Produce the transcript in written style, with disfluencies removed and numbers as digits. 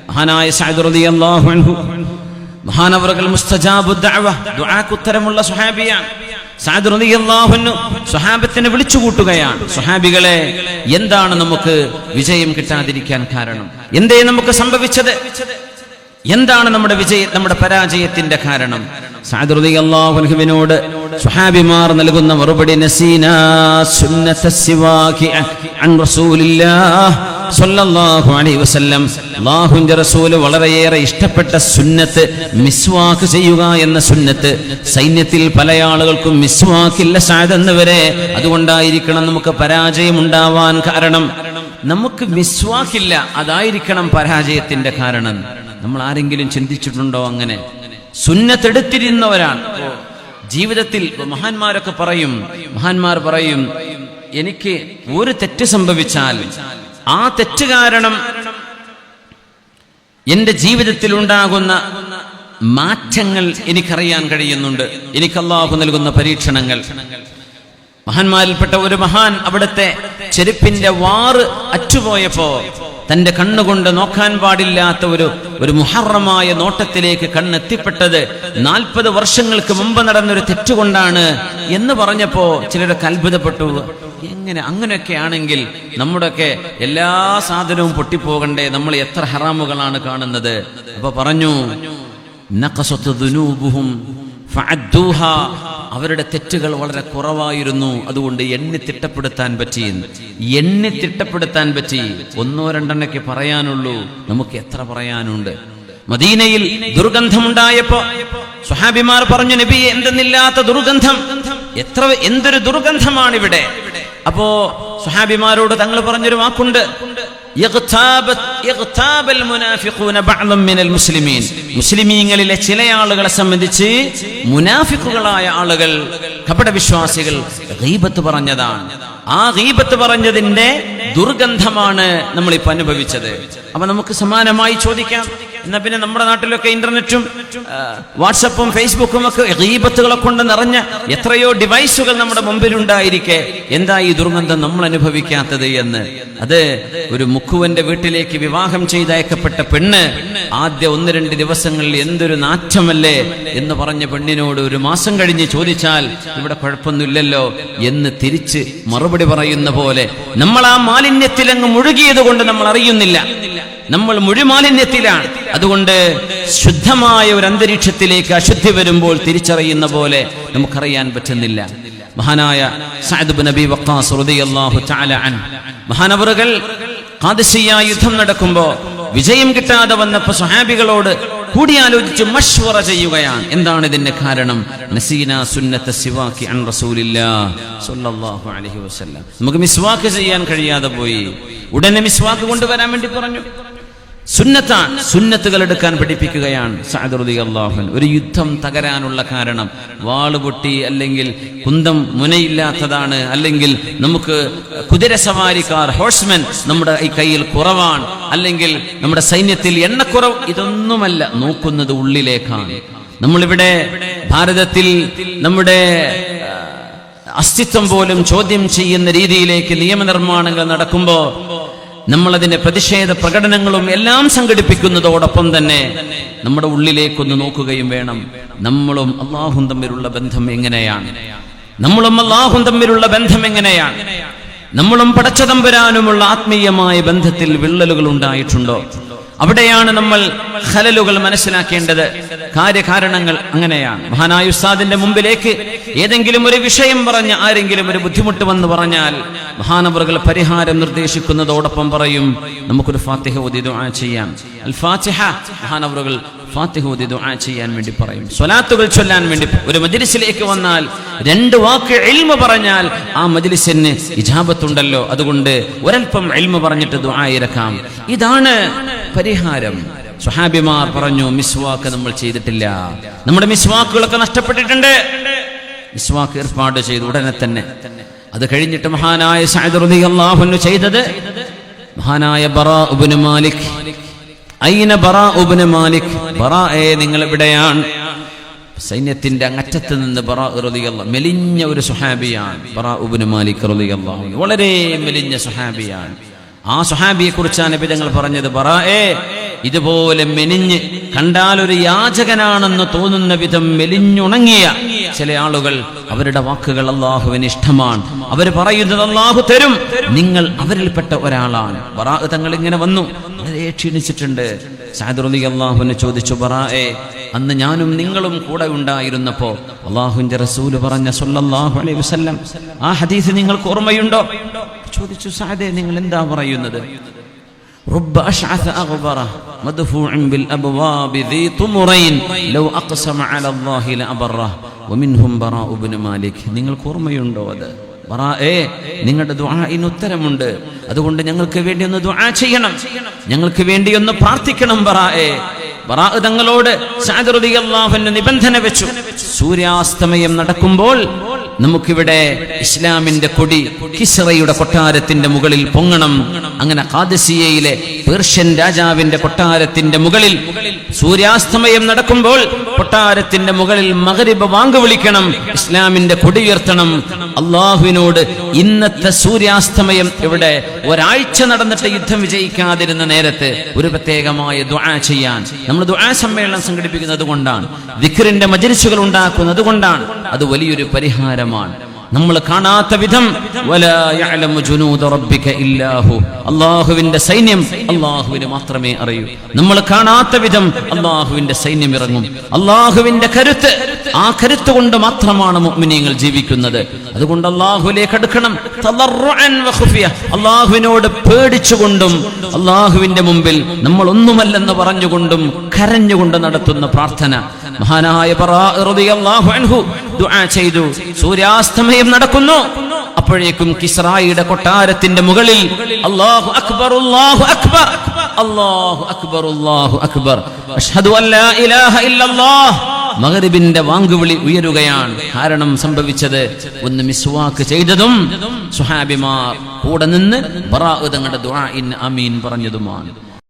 മഹാനായ സഅദ് റളിയല്ലാഹു അൻഹു മഹാനവറുകൾ മുസ്തജാബു ദഅവ ദുആക്ക് ഉത്തരമുള്ള സ്വഹാബിയാണ്. സഅദ് റളിയല്ലാഹു അൻഹു സ്വഹാബത്തിനെ വിളിച്ചുകൂട്ടുകയാണ്. സ്വഹാബികളെ, എന്താണ് നമുക്ക് വിജയം കിട്ടാതിരിക്കാൻ കാരണം? എന്തേ നമുക്ക് സംഭവിച്ചത്? എന്താണ് നമ്മുടെ പരാജയത്തിന്റെ കാരണം? സഅദ് റളിയല്ലാഹു അൻഹുവിനോട് സ്വഹാബിമാർ നൽകുന്ന മറുപടി, നസീനാ സുന്നത്തസ് സിവാകി അൻ റസൂലില്ലാഹ് സ്വല്ലല്ലാഹു അലൈഹി വസല്ലം. അല്ലാഹുവിന്റെ റസൂൽ വളരെയേറെ ഇഷ്ടപ്പെട്ട സുന്നത്ത് മിസ്വാക്ക് ചെയ്യുക എന്ന സുന്നത്ത്. സൈന്യത്തിൽ പല ആളുകൾക്കും മിസ്വാക്കില്ല സഅദ് എന്നവരെ. അതുകൊണ്ടായിരിക്കണം നമുക്ക് പരാജയം ഉണ്ടാവാൻ കാരണം. നമുക്ക് മിസ്വാക്കില്ല, അതായിരിക്കണം പരാജയത്തിന്റെ കാരണം. നമ്മൾ ആരെങ്കിലും ചിന്തിച്ചിട്ടുണ്ടോ അങ്ങനെ? സുന്നത്തെടുത്തിരുന്നവരാണ് ജീവിതത്തിൽ. മഹാന്മാർ പറയും എനിക്ക് ഒരു തെറ്റ് സംഭവിച്ചാൽ ആ തെറ്റ് കാരണം എന്റെ ജീവിതത്തിൽ ഉണ്ടാകുന്ന മാറ്റങ്ങൾ എനിക്കറിയാൻ കഴിയുന്നുണ്ട്. എനിക്ക് അല്ലാഹു നൽകുന്ന പരീക്ഷണങ്ങൾ. മഹാന്മാരിൽപ്പെട്ട ഒരു മഹാൻ അവിടുത്തെ ചെരുപ്പിന്റെ വാറ് അറ്റുപോയപ്പോ തന്റെ കണ്ണുകൊണ്ട് നോക്കാൻ പാടില്ലാത്ത ഒരു മുഹറമായ നോട്ടത്തിലേക്ക് കണ്ണെത്തിപ്പെട്ടത് 40 വർഷങ്ങൾക്ക് മുമ്പ് നടന്നൊരു തെറ്റുകൊണ്ടാണ് എന്ന് പറഞ്ഞപ്പോ ചിലരൊക്കെ അത്ഭുതപ്പെട്ടു. എങ്ങനെ? അങ്ങനെയൊക്കെ ആണെങ്കിൽ നമ്മുടെയൊക്കെ എല്ലാ സാധനവും പൊട്ടിപ്പോകണ്ടേ? നമ്മൾ എത്ര ഹറാമുകളാണ് കാണുന്നത്. അപ്പൊ പറഞ്ഞു, നഖസതു ദുനൂബുഹും ഫഅദ്ദൂഹ. അവരുടെ തെറ്റുകൾ വളരെ കുറവായിരുന്നു, അതുകൊണ്ട് എണ്ണി തിട്ടപ്പെടുത്താൻ പറ്റി. 1-2 പറയാനുള്ളൂ, നമുക്ക് എത്ര പറയാനുണ്ട്. മദീനയിൽ ദുർഗന്ധമുണ്ടായപ്പോ സ്വഹാബിമാർ പറഞ്ഞു, നബിയെ, എന്തെന്നില്ലാത്ത ദുർഗന്ധം, എന്തൊരു ദുർഗന്ധമാണിവിടെ. അപ്പോ സ്വഹാബിമാരോട് തങ്ങൾ പറഞ്ഞൊരു വാക്കുണ്ട്, മുസ്ലിമീങ്ങളിലെ ചില ആളുകളെ സംബന്ധിച്ച് മുനാഫിക്കുകളായ ആളുകൾ, കപടവിശ്വാസികൾ ഗീബത്ത് പറഞ്ഞതാണ്. ആ ഗീബത്ത് പറഞ്ഞതിന്റെ ദുർഗന്ധമാണ് നമ്മളിപ്പോ അനുഭവിച്ചത്. അപ്പൊ നമുക്ക് സമാനമായി ചോദിക്കാം, എന്നാ പിന്നെ നമ്മുടെ നാട്ടിലൊക്കെ ഇന്റർനെറ്റും വാട്സപ്പും ഫേസ്ബുക്കും ഒക്കെ ഗീബത്തുകളെ കൊണ്ട് നിറഞ്ഞ എത്രയോ ഡിവൈസുകൾ നമ്മുടെ മുമ്പിലുണ്ടായിരിക്കെ എന്താ ഈ ദുർഗന്ധം നമ്മൾ അനുഭവിക്കാത്തത് എന്ന്. അത് ഒരു മുക്കുവന്റെ വീട്ടിലേക്ക് വിവാഹം ചെയ്തയക്കപ്പെട്ട പെണ്ണ് ആദ്യ 1-2 ദിവസങ്ങളിൽ എന്തൊരു നാറ്റമല്ലേ എന്ന് പറഞ്ഞ പെണ്ണിനോട് 1 മാസം കഴിഞ്ഞ് ചോദിച്ചാൽ ഇവിടെ കുഴപ്പമൊന്നുമില്ലല്ലോ എന്ന് തിരിച്ച് മറുപടി പറയുന്ന പോലെ നമ്മൾ ആ മാലിന്യത്തിലങ്ങ് മുഴുകിയത് കൊണ്ട് നമ്മൾ അറിയുന്നില്ല. നമ്മൾ മുഴുമാലിന്യത്തിലാണ്. അതുകൊണ്ട് ശുദ്ധമായ ഒരു അന്തരീക്ഷത്തിലേക്ക് അശുദ്ധി വരുമ്പോൾ തിരിച്ചറിയുന്ന പോലെ നമുക്കറിയാൻ പറ്റുന്നില്ല. മഹാനായ സഅദ് ഇബ്നു അബീ വഖാസ് റളിയല്ലാഹു തആല അൻഹു മഹാനവറുകൾ ഖാദിസിയ്യ യുദ്ധം നടക്കുമ്പോൾ വിജയം കിട്ടാതെ വന്നപ്പോൾ സ്വഹാബികളോട് കൂടിയാലോചിച്ച് മശ്വറ ചെയ്യുകയാണ്. എന്താണ് ഇതിന്റെ കാരണം? നസീനാ സുന്നത്തസ് സിവാകി അൻ റസൂലില്ലാഹ് സ്വല്ലല്ലാഹു അലൈഹി വസല്ലം. നമുക്ക് മിസ്വാക്ക് ചെയ്യാൻ കഴിയാതെ പോയി. ഉടനെ മിസ്വാക്ക് കൊണ്ടുവരാൻ വേണ്ടി പറഞ്ഞു. സുന്നത്തുകൾ എടുക്കാൻ പഠിപ്പിക്കുകയാണ് സഅദ് റളിയല്ലാഹു അൻഹു. ഒരു യുദ്ധം തകരാനുള്ള കാരണം വാള് പൊട്ടി, അല്ലെങ്കിൽ കുന്തം മുനയില്ലാത്തതാണ്, അല്ലെങ്കിൽ നമുക്ക് കുതിരസവാരിക്കാർ ഹോഴ്സ്മെൻ നമ്മുടെ ഈ കയ്യിൽ കുറവാണ്, അല്ലെങ്കിൽ നമ്മുടെ സൈന്യത്തിൽ എണ്ണക്കുറവ്, ഇതൊന്നുമല്ല. നോക്കുന്നത് ഉള്ളിലേക്കാണ്. നമ്മളിവിടെ ഭാരതത്തിൽ നമ്മുടെ അസ്തിത്വം പോലും ചോദ്യം ചെയ്യുന്ന രീതിയിലേക്ക് നിയമനിർമ്മാണങ്ങൾ നടക്കുമ്പോ നമ്മളതിന്റെ പ്രതിഷേധ പ്രകടനങ്ങളും എല്ലാം സംഘടിപ്പിക്കുന്നതോടൊപ്പം തന്നെ നമ്മുടെ ഉള്ളിലേക്കൊന്ന് നോക്കുകയും വേണം. നമ്മളും അല്ലാഹുവും തമ്മിലുള്ള ബന്ധം എങ്ങനെയാണ്? നമ്മളും പടച്ചതമ്പുരാനുമുള്ള ആത്മീയമായ ബന്ധത്തിൽ വിള്ളലുകൾ ഉണ്ടായിട്ടുണ്ടോ? അവിടെയാണ് നമ്മൾ ഖലലുകൾ മനസ്സിലാക്കേണ്ടത്. കാര്യകാരണങ്ങൾ അങ്ങനെയാണ്. മഹാനായ ഉസ്താദിന്റെ മുമ്പിലേക്ക് ഏതെങ്കിലും ഒരു വിഷയം പറഞ്ഞ് ആരെങ്കിലും ഒരു ബുദ്ധിമുട്ട് വന്ന് പറഞ്ഞാൽ മഹാനവറുകൾ പരിഹാരം നിർദ്ദേശിക്കുന്നതോടൊപ്പം പറയും, നമുക്കൊരു ഫാത്തിഹ ഓതി ദുആ ചെയ്യാം. അൽ ഫാത്തിഹ, മഹാനവറുകൾ ഫാത്തിഹ ഓതി ദുആ ചെയ്യാൻ വേണ്ടി പറയും. സ്വലാത്തുകൾ ചൊല്ലാൻ വേണ്ടി. ഒരു മജ്ലിസിലേക്ക് വന്നാൽ 2 വാക്ക് ഇൽമ പറഞ്ഞാൽ ആ മജ്ലിസിന് ഇജാബത്തുണ്ടല്ലോ. അതുകൊണ്ട് ഒരൽപ്പം ഇൽമ പറഞ്ഞിട്ട് ദുആ ഇറക്കാം. ഇതാണ് പരിഹാരം. സ്വഹാബിമാർ പറഞ്ഞു, മിസ്വാക്ക് നമ്മൾ ചെയ്തിട്ടില്ല, നമ്മുടെ മിസ്വാക്കുകളൊക്കെ നഷ്ടപ്പെട്ടിട്ടുണ്ട്. മിസ്വാക്ക് ഏർപ്പാട് ചെയ്തു ഉടനെ തന്നെ. അത് കഴിഞ്ഞിട്ട് മഹാനായ സഅദ് റളിയല്ലാഹു അൻഹു ചെയ്തത്, മഹാനായ ബറാ ഇബ്നു മാലിക്, ഐന ബറാ ഇബ്നു മാലിക്, ബറായെ നിങ്ങൾ എവിടെയാണ്? സൈന്യത്തിന്റെ അങ്ങറ്റത്ത് നിന്ന് ബറാ റളിയല്ലാഹു, മെലിഞ്ഞ ഒരു സ്വഹാബിയാണ് ബറാ ഇബ്നു മാലിക് റളിയല്ലാഹു അൻഹു. വളരെ മെലിഞ്ഞ സ്വഹാബിയാണ്. ആ സ്വഹാബിയെ കുറിച്ചാണ് നബി തങ്ങൾ പറഞ്ഞത്, ബറാഅേ, ഇതുപോലെ മെലിഞ്ഞ് കണ്ടാൽ ഒരു യാചകനാണെന്ന് തോന്നുന്ന വിധം മെലിഞ്ഞുണങ്ങിയ ചില ആളുകൾ, അവരുടെ വാക്കുകൾ അള്ളാഹുവിന് ഇഷ്ടമാണ്, അവർ പറയുന്നത് അള്ളാഹു തരും, നിങ്ങൾ അവരിൽപ്പെട്ട ഒരാളാണ്. ബറാഅ തങ്ങൾ ഇങ്ങനെ വന്നു, വളരെ ക്ഷീണിച്ചിട്ടുണ്ട്. സഅദ് റളിയല്ലാഹു അൻഹു ചോദിച്ചു, ബറാഅേ, അന്ന് ഞാനും നിങ്ങളും കൂടെ ഉണ്ടായിരുന്നപ്പോ അള്ളാഹുവിന്റെ റസൂല് പറഞ്ഞ സല്ലല്ലാഹു അലൈഹി വസല്ലം ആ ഹദീസ് നിങ്ങൾക്ക് ഓർമ്മയുണ്ടോ? ചോദിച്ചു, സഅദേ, നിങ്ങൾ എന്താ പറയുന്നത്? رب أشعث أغبر مدفوع بالأبواب ذي طمرين لو أقسم على الله لأبره ومنهم براء بن مالك. നിങ്ങൾക്ക് ഓർമ്മയുണ്ടോ അത്? ബറാഅേ, നിങ്ങളുടെ ദുആഇന് ഉത്തരമുണ്ട്, അതുകൊണ്ട് ഞങ്ങൾക്ക് വേണ്ടി ഒന്ന് ദുആ ചെയ്യണം, ഞങ്ങൾക്ക് വേണ്ടി ഒന്ന് പ്രാർത്ഥിക്കണം. ബറാഅേ, ബറാഅ തങ്ങളോട് സഅദ് റളിയല്ലാഹു അൻഹു നിബന്ധന വെച്ചു, സൂര്യാസ്തമയം നടക്കുമ്പോൾ നമുക്കിവിടെ ഇസ്ലാമിന്റെ കൊടി കിസ്റയുടെ കൊട്ടാരത്തിന്റെ മുകളിൽ പൊങ്ങണം. അങ്ങനെ ഖാദിസിയയിലെ പേർഷ്യൻ രാജാവിന്റെ കൊട്ടാരത്തിന്റെ മുകളിൽ സൂര്യാസ്തമയം നടക്കുമ്പോൾ കൊട്ടാരത്തിന്റെ മുകളിൽ മഗ്രിബ് വാങ്ക് വിളിക്കണം, ഇസ്ലാമിന്റെ കൊടി ഉയർത്തണം. അള്ളാഹുവിനോട് ഇന്നത്തെ സൂര്യാസ്തമയം ഇവിടെ ഒരാഴ്ച നടന്നിട്ട് യുദ്ധം വിജയിക്കാതിരുന്ന നേരത്ത് ഒരു പ്രത്യേകമായ ദുആ ചെയ്യാൻ നമ്മൾ ദുആ സമ്മേളനം സംഘടിപ്പിക്കുന്നത് കൊണ്ടാണ്, ദിക്റിന്റെ മജ്‌ലിസുകൾ ഉണ്ടാക്കുന്നത് കൊണ്ടാണ്. അത് വലിയൊരു പരിഹാരമാണ്. നമ്മൾ കാണാത്ത വിധം വലാ യഅലമു ജുനൂദ റബ്ബിക ഇല്ലാഹു, അല്ലാഹുവിന്റെ സൈന്യം അല്ലാഹുവിന് മാത്രമേ അറിയൂ. നമ്മൾ കാണാത്ത വിധം അല്ലാഹുവിന്റെ സൈന്യം ഇറങ്ങും. അല്ലാഹുവിന്റെ കരുത്ത്, ആ കരുത്ത് കൊണ്ട് മാത്രമാണ് മുഅ്മിനീങ്ങൾ ജീവിക്കുന്നത്. അതുകൊണ്ട് അല്ലാഹുവിലേക്ക് അടുക്കണം, തളർറുഅൻ വഖുഫിയ, അല്ലാഹുവിനോട് പേടിച്ചുകൊണ്ടും അല്ലാഹുവിന്റെ മുമ്പിൽ നമ്മൾ ഒന്നുമല്ലെന്ന് പറഞ്ഞുകൊണ്ടും കരഞ്ഞുകൊണ്ട് നടത്തുന്ന പ്രാർത്ഥന. മഹാനായ ബറാഅ റളിയല്ലാഹു അൻഹു ദുആ ചെയ്തു. സൂര്യാസ്തമയം നടക്കുന്നു, അപ്പോഴേക്കും കിസ്റായുടെ കൊട്ടാരത്തിന്റെ മുകളിൽ അല്ലാഹു അക്ബർ അല്ലാഹു അക്ബർ അല്ലാഹു അക്ബർ അല്ലാഹു അക്ബർ അഷ്ഹദു അല്ലാ ഇലാഹ ഇല്ലല്ലാഹ്, മഗ്രിബിന്റെ വാങ്കുവിളി ഉയരുകയാണ്. കാരണം സംഭവിച്ചത്, ഒന്ന് മിസ്വാക്ക് ചെയ്തതും സ്വഹാബിമാർ കൂടെ നിന്ന് ബറാഅ തങ്ങളുടെ ദുആഇന് ആമീൻ പറഞ്ഞതുമാണ്.